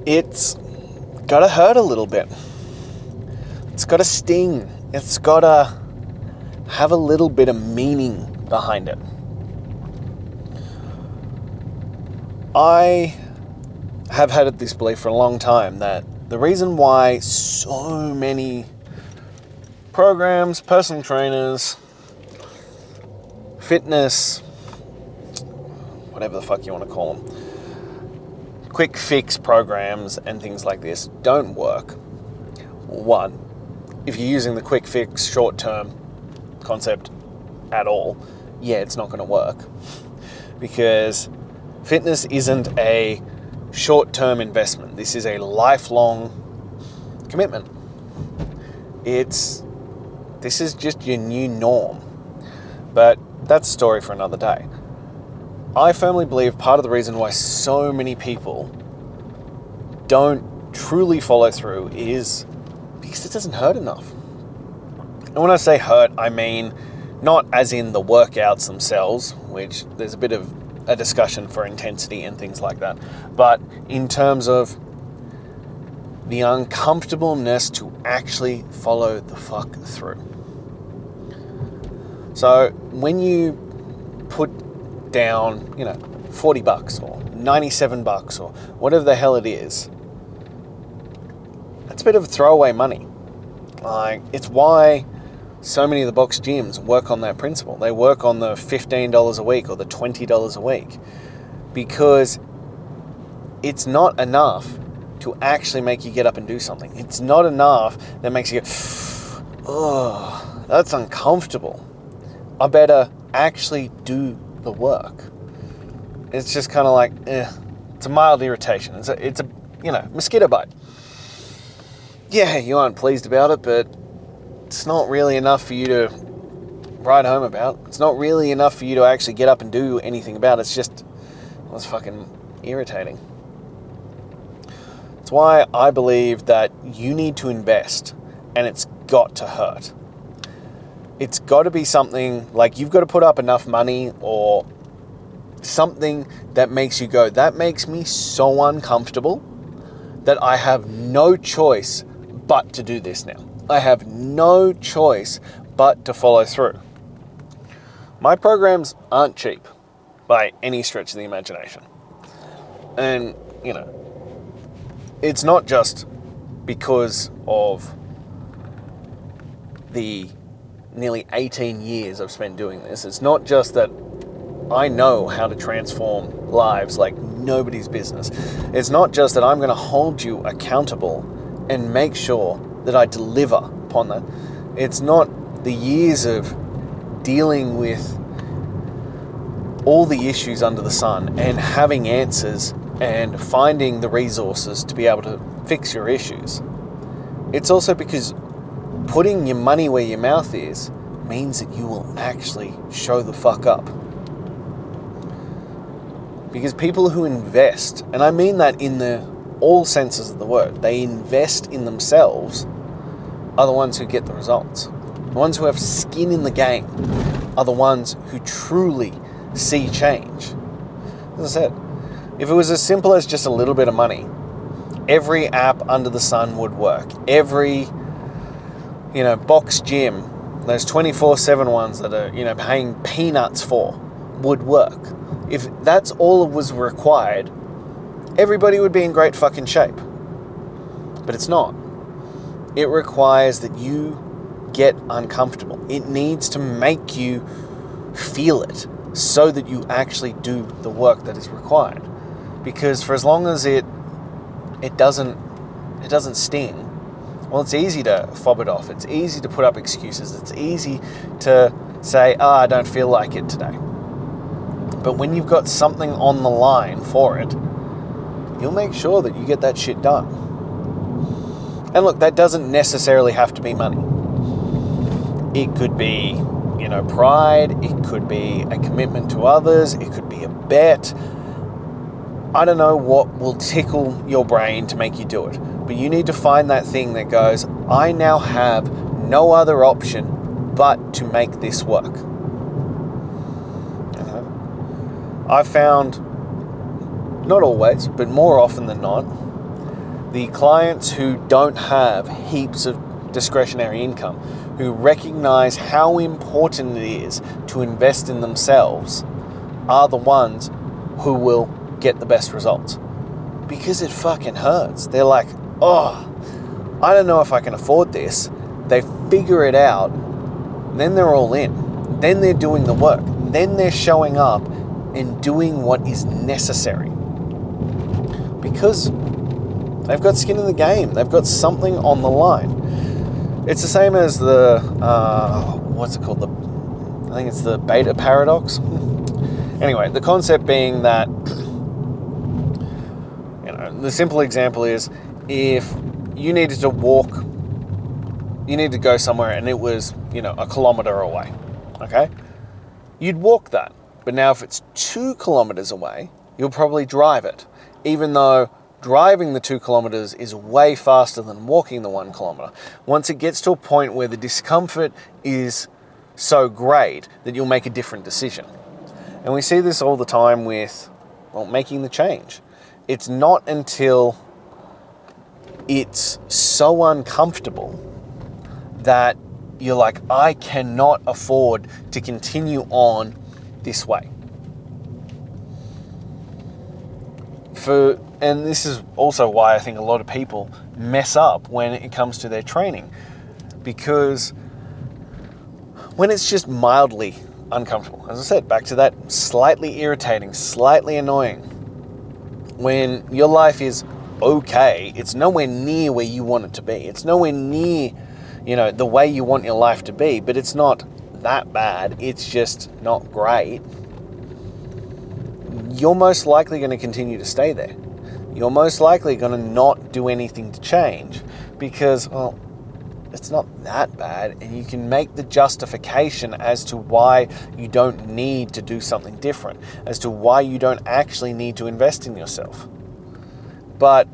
it's got to hurt a little bit. It's got to sting. It's got to have a little bit of meaning behind it. I have had this belief for a long time that the reason why so many programs, personal trainers, fitness, whatever the fuck you want to call them, quick fix programs and things like this don't work. One, if you're using the quick fix short-term concept at all, yeah, it's not going to work, because fitness isn't a short-term investment. This is a lifelong commitment. This is just your new norm. But that's a story for another day. I firmly believe part of the reason why so many people don't truly follow through is because it doesn't hurt enough. And when I say hurt, I mean not as in the workouts themselves, which there's a bit of a discussion for intensity and things like that, but in terms of the uncomfortableness to actually follow the fuck through. So when you put down, $40 or $97 or whatever the hell it is, that's a bit of throwaway money. It's why so many of the box gyms work on that principle. They work on the $15 a week or the $20 a week, because it's not enough to actually make you get up and do something. It's not enough that makes you go, oh, that's uncomfortable. I better actually do the work. It's just kind of like, it's a mild irritation. It's a mosquito bite. Yeah, you aren't pleased about it, but it's not really enough for you to write home about. It's not really enough for you to actually get up and do anything about. It's fucking irritating. It's why I believe that you need to invest, and it's got to hurt. It's got to be something like you've got to put up enough money or something that makes you go, that makes me so uncomfortable that I have no choice but to do this now. I have no choice but to follow through. My programs aren't cheap by any stretch of the imagination. And, it's not just because of the nearly 18 years I've spent doing this. It's not just that I know how to transform lives like nobody's business. It's not just that I'm going to hold you accountable and make sure that I deliver upon that. It's not the years of dealing with all the issues under the sun and having answers and finding the resources to be able to fix your issues. It's also because putting your money where your mouth is means that you will actually show the fuck up. Because people who invest, and I mean that in all senses of the word, they invest in themselves, are the ones who get the results. The ones who have skin in the game are the ones who truly see change. As I said, if it was as simple as just a little bit of money, every app under the sun would work. Every, box gym, those 24/7 ones that are, paying peanuts for, would work. If that's all it was required, everybody would be in great fucking shape. But it's not. It requires that you get uncomfortable. It needs to make you feel it so that you actually do the work that is required. Because for as long as it doesn't sting, well, it's easy to fob it off. It's easy to put up excuses. It's easy to say, I don't feel like it today. But when you've got something on the line for it, you'll make sure that you get that shit done. And look, that doesn't necessarily have to be money. It could be, pride. It could be a commitment to others. It could be a bet. I don't know what will tickle your brain to make you do it. But you need to find that thing that goes, I now have no other option but to make this work. I've found, not always, but more often than not, The clients who don't have heaps of discretionary income, who recognize how important it is to invest in themselves, are the ones who will get the best results. Because it fucking hurts. They're like, oh, I don't know if I can afford this. They figure it out, then they're all in. Then they're doing the work. Then they're showing up and doing what is necessary. Because they've got skin in the game. They've got something on the line. It's the same as the, what's it called? I think it's the beta paradox. Anyway, the concept being that, the simple example is if you needed to walk, you need to go somewhere and it was, a kilometer away, okay? You'd walk that. But now if it's 2 kilometers away, you'll probably drive it, even though driving the 2 kilometers is way faster than walking the 1 kilometer. Once it gets to a point where the discomfort is so great that you'll make a different decision. And we see this all the time with, making the change. It's not until it's so uncomfortable that you're like, I cannot afford to continue on this way. And this is also why I think a lot of people mess up when it comes to their training. Because when it's just mildly uncomfortable, as I said, back to that slightly irritating, slightly annoying, when your life is okay, it's nowhere near where you want it to be. It's nowhere near, the way you want your life to be, but it's not that bad. It's just not great. You're most likely going to continue to stay there. You're most likely going to not do anything to change because, it's not that bad, and you can make the justification as to why you don't need to do something different, as to why you don't actually need to invest in yourself. But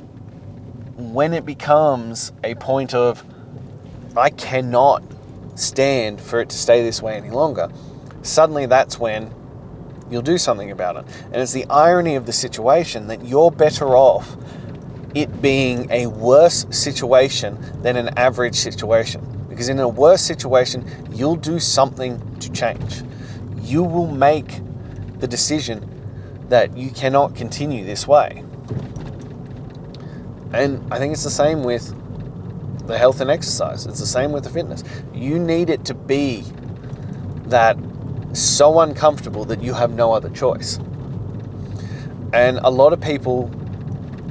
when it becomes a point of, I cannot stand for it to stay this way any longer, suddenly that's when you'll do something about it. And it's the irony of the situation that you're better off it being a worse situation than an average situation. Because in a worse situation, you'll do something to change. You will make the decision that you cannot continue this way. And I think it's the same with the health and exercise. It's the same with the fitness. You need it to be that so uncomfortable that you have no other choice. And a lot of people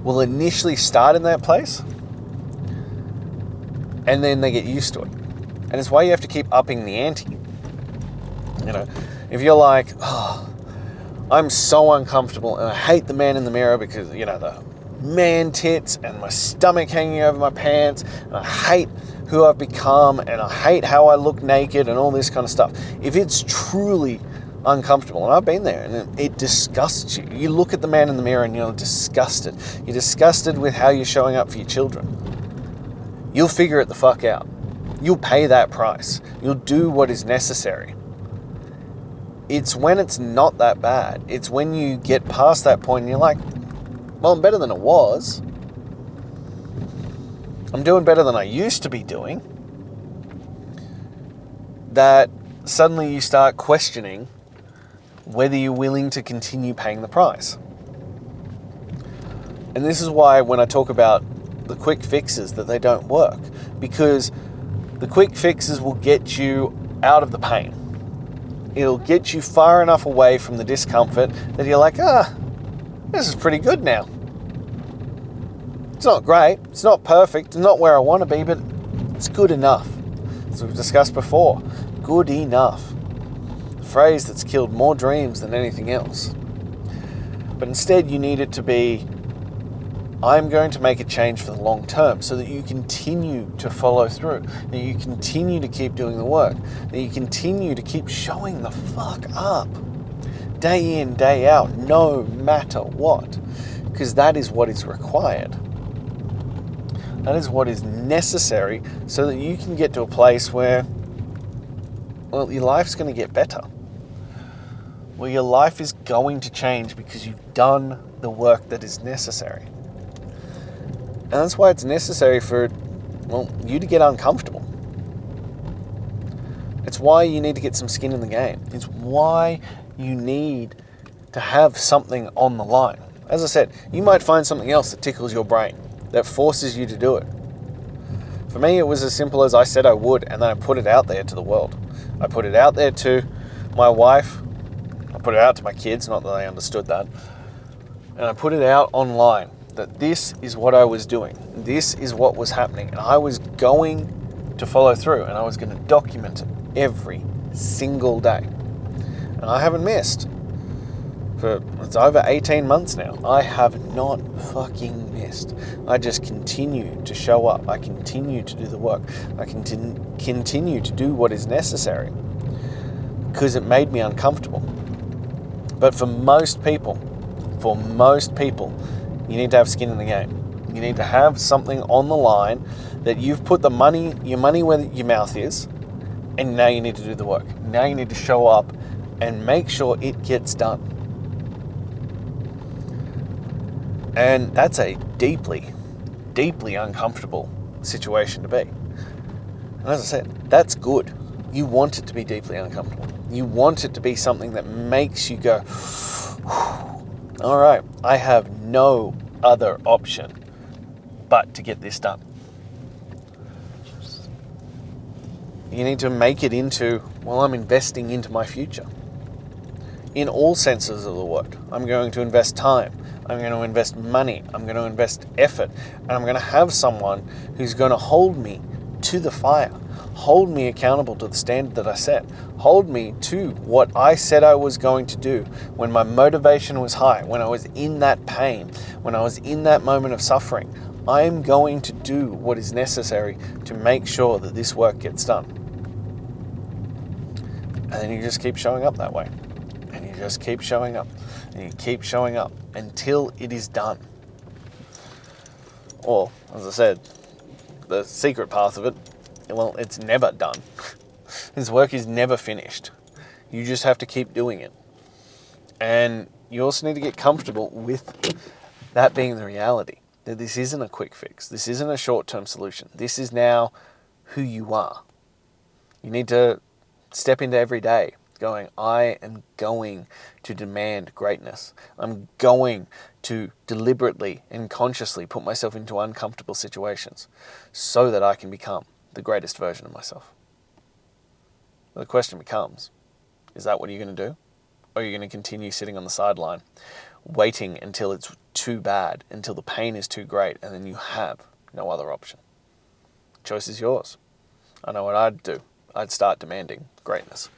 will initially start in that place and then they get used to it. And it's why you have to keep upping the ante. If you're like, I'm so uncomfortable and I hate the man in the mirror because, the man tits and my stomach hanging over my pants, and I hate who I've become and I hate how I look naked and all this kind of stuff. If it's truly uncomfortable, and I've been there, and it disgusts you. You look at the man in the mirror and you're disgusted. You're disgusted with how you're showing up for your children. You'll figure it the fuck out. You'll pay that price. You'll do what is necessary. It's when it's not that bad. It's when you get past that point and you're like, I'm better than I was. I'm doing better than I used to be doing. That suddenly you start questioning whether you're willing to continue paying the price. And this is why when I talk about the quick fixes, that they don't work. Because the quick fixes will get you out of the pain. It'll get you far enough away from the discomfort that you're like, this is pretty good now. It's not great, it's not perfect, it's not where I want to be, but it's good enough. As we've discussed before, good enough. A phrase that's killed more dreams than anything else. But instead you need it to be, I'm going to make a change for the long term so that you continue to follow through, that you continue to keep doing the work, that you continue to keep showing the fuck up day in, day out, no matter what, because that is what is required. That is what is necessary so that you can get to a place where, your life's going to get better. Where your life is going to change because you've done the work that is necessary. And that's why it's necessary for, well, you to get uncomfortable. It's why you need to get some skin in the game. It's why you need to have something on the line. As I said, you might find something else that tickles your brain, that forces you to do it. For me, it was as simple as I said I would, and then I put it out there to the world. I put it out there to my wife. I put it out to my kids, not that they understood that. And I put it out online that this is what I was doing. This is what was happening. And I was going to follow through, and I was going to document it every single day. And I haven't missed. It's over 18 months now. I have not fucking missed. I just continue to show up. I continue to do the work. I continue to do what is necessary because it made me uncomfortable. But for most people, you need to have skin in the game. You need to have something on the line that you've put your money where your mouth is, and now you need to do the work. Now you need to show up and make sure it gets done. And that's a deeply, deeply uncomfortable situation to be. And as I said, that's good. You want it to be deeply uncomfortable. You want it to be something that makes you go, all right, I have no other option but to get this done. You need to make it into, well, I'm investing into my future. In all senses of the word. I'm going to invest time. I'm going to invest money. I'm going to invest effort. And I'm going to have someone who's going to hold me to the fire. Hold me accountable to the standard that I set. Hold me to what I said I was going to do when my motivation was high, when I was in that pain, when I was in that moment of suffering. I'm going to do what is necessary to make sure that this work gets done. And then you just keep showing up that way. And you just keep showing up. And you keep showing up until it is done. Or, as I said, the secret path of it, well, it's never done. This work is never finished. You just have to keep doing it. And you also need to get comfortable with that being the reality. That this isn't a quick fix. This isn't a short-term solution. This is now who you are. You need to step into every day going, I am going to demand greatness. I'm going to deliberately and consciously put myself into uncomfortable situations so that I can become the greatest version of myself. The question becomes, is that what you're going to do? Or are you going to continue sitting on the sideline, waiting until it's too bad, until the pain is too great, and then you have no other option? Choice is yours. I know what I'd do. I'd start demanding greatness.